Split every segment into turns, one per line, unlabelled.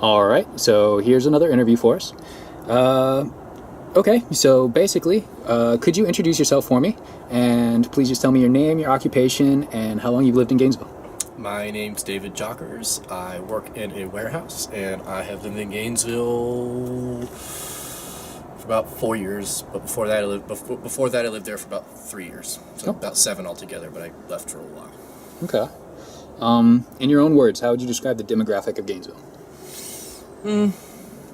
All right, so here's another interview for us. Okay, so basically, could you introduce yourself for me? And please just tell me your name, your occupation, and how long you've lived in Gainesville.
My name's David Jockers. I work in a warehouse, and I have lived in Gainesville for about 4 years. But before that, I lived there for about 3 years, so about 7 altogether. But I left for a while.
Okay. In your own words, how would you describe the demographic of Gainesville?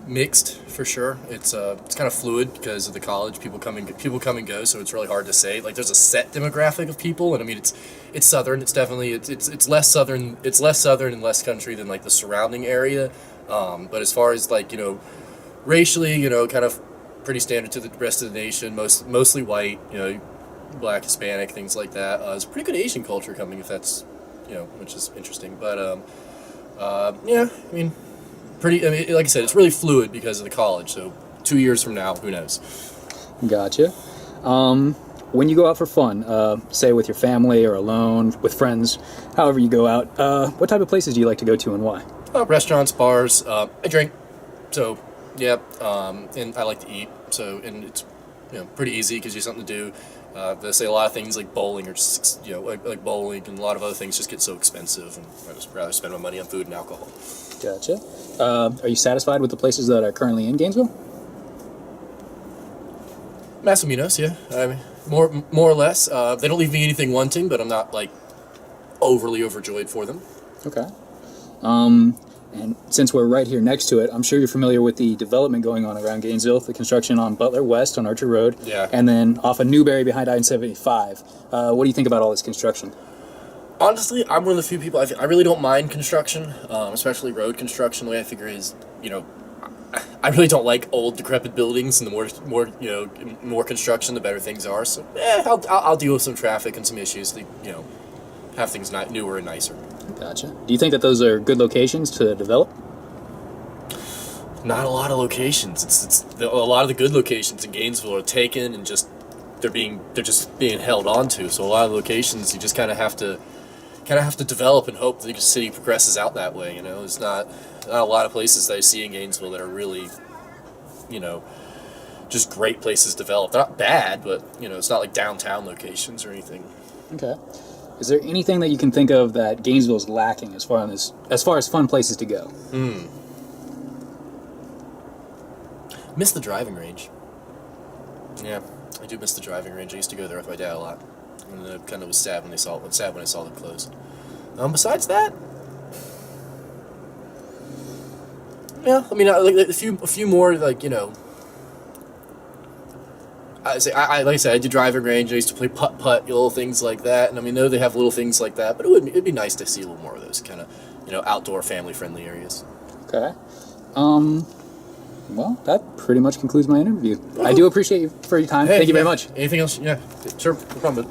Mixed for sure. It's kind of fluid because of the college. People come and go, so it's really hard to say. Like there's a set demographic of people, and I mean it's southern. It's definitely it's less southern. It's less southern and less country than like the surrounding area. But as far as like racially, kind of pretty standard to the rest of the nation. Mostly white. Black, Hispanic, things like that. It's pretty good Asian culture coming, if that's which is interesting. But yeah, I mean. Like I said, it's really fluid because of the college. So 2 years from now, who knows?
Gotcha. When you go out for fun, say with your family or alone, with friends, however you go out, what type of places do you like to go to and why?
Restaurants, bars. I drink, so yeah, and I like to eat. So and it's pretty easy because you have something to do. They say a lot of things like bowling or just like bowling and a lot of other things just get so expensive, and I just rather spend my money on food and alcohol.
Gotcha. Are you satisfied with the places that are currently in Gainesville?
Más o menos, yeah. I mean, more or less. They don't leave me anything wanting, but I'm not like overly overjoyed for them.
Okay. And since we're right here next to it, I'm sure you're familiar with the development going on around Gainesville, the construction on Butler West on Archer Road,
yeah,
and then off of Newberry behind I-75. What do you think about all this construction?
Honestly, I'm one of the few people. I really don't mind construction, especially road construction. The way I figure is, I really don't like old, decrepit buildings, and the more construction, the better things are. So, I'll deal with some traffic and some issues. Have things newer and nicer.
Gotcha. Do you think that those are good locations to develop?
Not a lot of locations. A lot of the good locations in Gainesville are taken and they're just being held onto. So a lot of locations you just kind of have to develop and hope that the city progresses out that way. There's not a lot of places that I see in Gainesville that are really, just great places developed. They're not bad, but it's not like downtown locations or anything.
Okay. Is there anything that you can think of that Gainesville's lacking as far as fun places to go?
Miss the driving range. Yeah, I do miss the driving range. I used to go there with my dad a lot, and I kind of was sad when I saw them close. Besides that, yeah, I mean, like a few more like I said, I do driving range. I used to play putt, little things like that, and I mean, I know they have little things like that, but it'd be nice to see a little more of those kind of outdoor, family friendly areas.
Okay. Well, that pretty much concludes my interview. I do appreciate you for your time.
Hey,
Thank you very much.
Anything else? Yeah, sure, no problem.